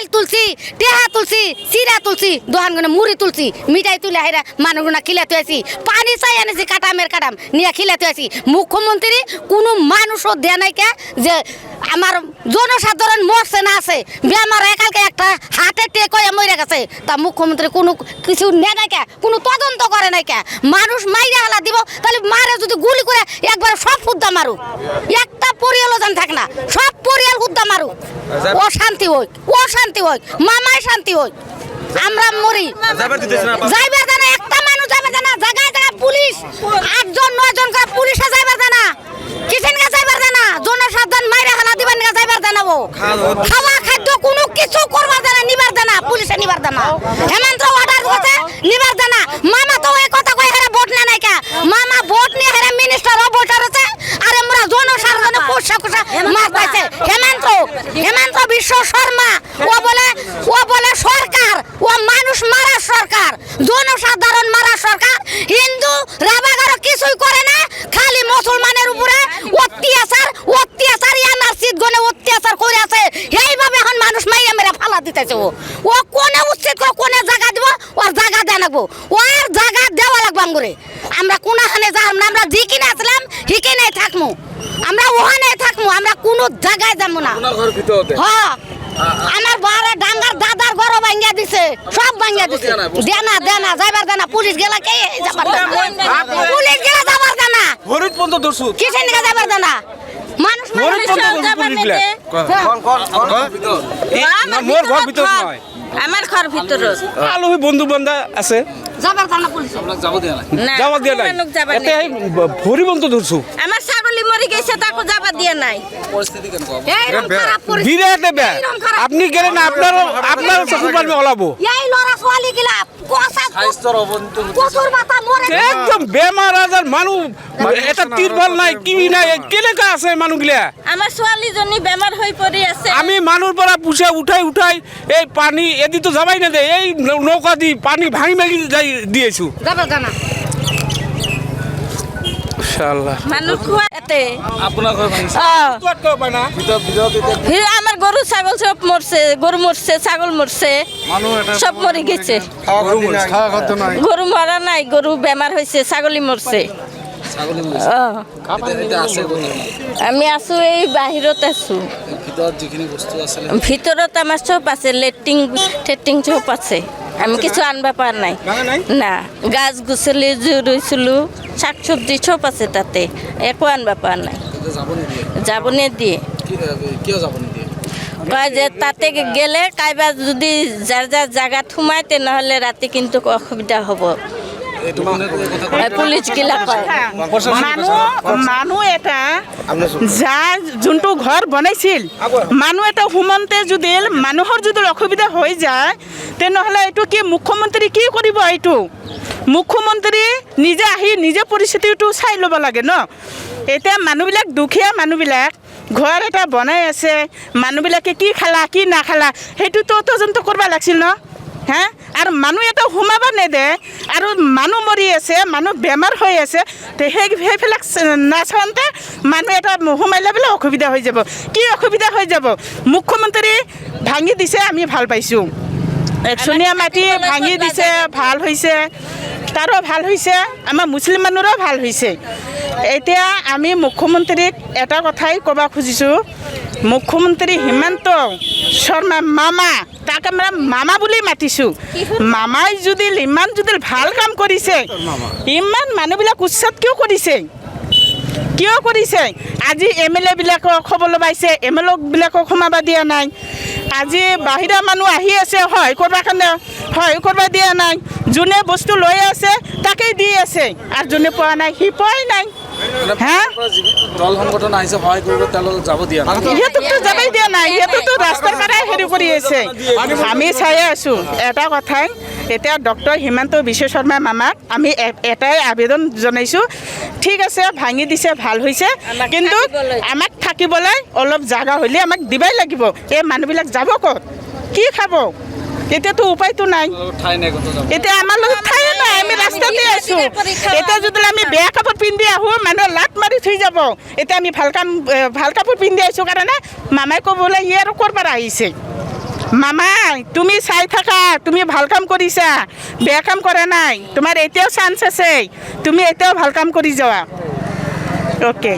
চাইল তুলছি টেহা তুলছি চিরা তুলছি দোকানগুলো মুড়ি তুলছি মিঠাই তুলে হেরা মানুষগুলো খিলাতে আছি পানি চাই এনেছি কাটামের কাটাম নিয়ে খিলাতে আছি মুখ্যমন্ত্রী কোনো মানুষও দেয় নাই কে যে আমার জনসাধারণ মরছে না আছে বেমার একালকে একটা হাতে টেকয়ে মরে গেছে তা মুখ্যমন্ত্রী কোনো কিছু নেয় নাই কে কোনো তদন্ত করে নাই কে মানুষ মাইরে হালা দিব তাহলে মারে যদি গুলি করে একবার সব হুদ্দা মারুক একটা পরিয়ালও জান থাক না সব পরিয়াল হুদ্দা মারুক অশান্তি হোক অশান্তি হোক মামায় শান্তি হোক আমরা মরি যাইবার জানা একটা মানুষ যাবে জানা জায়গায় জায়গায় পুলিশ 8 জন 9 জন করে পুলিশে যাইবার জানা কিসেন গা যাইবার জানা জনসাধারণ মাইরে হালা দিবেন গা যাইবার জানাবো খাওয়া খাদ্য কোনো কিছু করবার জানা নিবার জানা পুলিশে নিবার জানা হেমন্ত অর্ডার করতে নিবার জানা মামা তো এই কথা কই হেরা ভোট নেয় নাই কা মামা ভোট নিয়ে হেরা মিনিস্টার ও ভোটার আছে আর আমরা জনসাধারণ কোষা কোষা মার পাইছে হেমন্ত বিশ্ব শর্মা ও বলে সরকার ও মানুষ মারা সরকার জনসাধারণ মারা সরকার হিন্দু রাবাগার কিছুই করে না খালি মুসলমানের উপরে অত্যাচার ইয়ানারসিদ গনে অত্যাচার করে আছে এইভাবে এখন মানুষ মাইয়া মেরে ফালা দিতেছে ও কোনে উচিত করে কোনে জায়গা দিব ওর জায়গা দেয়া লাগবো ওর জায়গা দেওয়া লাগবো আমরে আমরা কোনাখানে যাম না আমরা যেখানে আসলাম সেখানে থাকবো আমরা ওখানে থাকবো আমরা কোনো জায়গায় যাবো না হ্যাঁ আমার বারে ডাঙ্গার দাদার ঘর ভাঙ্গা দিছে সব ভাঙ্গা দিছে দেনা যাইবার দেনা পুলিশ গেলা কে যাবার দেনা পুলিশ গেলা যাবার দেনা হরিদ পর্যন্ত দর্শক কিসের দিকে যাবার দেনা মানুষ হরিদ পর্যন্ত পুলিশ গেলা না মোর ঘর ভিতর নয় আমার ঘর ভিতর আলু বন্ধু বান্ধব আছে যাবার দেনা পুলিশ আমরা যাব দিয়া নাই এতে হরিদ পর্যন্ত দর্শক আমার ছাগলি মরে গেছে তাকে যাবা দিয়া নাই পরিস্থিতি কেন কও এইরকম খারাপ পরিস্থিতি বিরাট বে আপনি গেলেন আপনার চকুর পারবে ওলাবো এই লড়া সোয়ালি গিলা কোসা স্বাস্থ্যর অবনতি কসুর মাথা মরে একদম বেমার আজার মানুষ এটা তিরবল নাই কি নাই কেলেকা আছে মানুষগুলা আমার ছোৱালী জনী বেমার হয়ে পড়ে আছে আমি মানুষ পরা পুষে উঠাই এই পানি এদি তো যাবাই না দে এই নৌকা দি পানি ভাঙি ভাঙি যাই দিয়েছু যাবার দেনা ইনশাআল্লাহ মানুষ খুয়াতে আপনার ঘর ভাঙিছে কত কো পানা আমার গরু ছাগল সব মরছে গরু মরছে ছাগল মরছে সব মরে গেছে গরু মরা নাই গরু বেমার হয়েছে ছাগলি মরছে আমি আছো এই বাহিৰত আছো ভিতৰত আমার সব আছে লেট্ৰিং সব আছে আমি কিছু আনবা পার নাই না গাছ গুছলি রইছিলো শাক সবজি সব আছে তাতে একো আনবা পার নাই যাবনে দিয়ে কয় যে তাতে গেলে কাইবা যদি যার যার জায়গাত সোমায় তেনেহলে রাতে কিন্তু অসুবিধা হ'ব পুলিশ গিলা কয় মানুহ এটা যাৰ যোনটো ঘৰ বনাইছিল মানুহ এটা সোমন্তে যদি মানুহৰ যদি অসুবিধা হৈ যায় তেনেহ'লে এইটো কি মুখ্যমন্ত্ৰী কি কৰিব এইটো মুখ্যমন্ত্ৰী নিজে আহি নিজে পৰিস্থিতিটো চাই ল'ব লাগে ন এতিয়া মানুহবিলাক দুখীয়া মানুহবিলাক ঘৰ এটা বনাই আছে মানুহবিলাকে কি খালা কি নাখালা সেইটোতো তদন্ত কৰিব লাগিছিল ন হা আৰু মানুহ এটা সোমাব নেদে আৰু মানুহ মৰি আছে মানুহ বেমাৰ হৈ আছে সেইবিলাক নাচাওঁতে মানুহ এটা সোমাইলে বোলে অসুবিধা হৈ যাব কি অসুবিধা হৈ যাব মুখ্যমন্ত্ৰী ভাঙি দিছে আমি ভাল পাইছোঁ একচনীয়া মাটি ভাঙি দিছে ভাল হৈছে তাৰো ভাল হৈছে আমাৰ মুছলিম মানুহৰো ভাল হৈছে এতিয়া আমি মুখ্যমন্ত্ৰীক এটা কথাই ক'ব খুজিছোঁ মুখ্যমন্ত্ৰী হিমন্ত শৰ্মা মামা তাক আমরা মামা বুলি মাতিছোঁ মামাই যদি ইমান যদি ভাল কাম কৰিছে ইমান মানুহবিলাক উৎসাহ কিয় কৰিছে আজি MLA বিলাকক খবৰ লবাইছে MLA বিলাকক সোমাব দিয়া নাই আজি বাহিৰা মানুহ আহি আছে হয় কৰিব দিয়া নাই যোনে বস্তু লৈ আছে তাকেই দি আছে আৰু যোনে পোৱা নাই সি পোৱাই নাই দল সংগঠন আহিছে সহায় কৰিব তেওঁলোকক যাব দিয়া নাই সিহঁতকতো যাবই দিয়া নাই সিহঁততো ৰাস্তাৰ পৰাই হেৰি কৰি আছে আমি চাই আছোঁ এটা কথাই এতিয়া ডক্টৰ হিমন্ত বিশ্ব শৰ্মা মামাক আমি এটাই আবেদন জনাইছোঁ ঠিক আছে ভাঙি দিছে ভাল হৈছে কিন্তু আমাক থাকিবলৈ অলপ জাগা হ'লে আমাক দিবই লাগিব এই মানুহবিলাক যাব ক'ত কি খাব এতিয়াতো উপায়তো নাই এতিয়া আমাৰ লগত ঠাই নাই আমি ৰাস্তাতে আছোঁ এতিয়া যদি আমি বেয়া কাপোৰ পিন্ধি আহোঁ মানুহে লাট মাৰি থৈ যাব এতিয়া আমি ভাল কাপোৰ পিন্ধি আহিছোঁ কাৰণে মামাই ক'বলৈ ই আৰু ক'ৰ পৰা আহিছে মামাই তুমি চাই থাকা, তুমি ভাল কাম কৰিছা, বেয়া কাম কৰা নাই, তোমাৰ এতিয়াও চান্স আছে, তুমি এতিয়াও ভাল কাম কৰি যোৱা। অ'কে।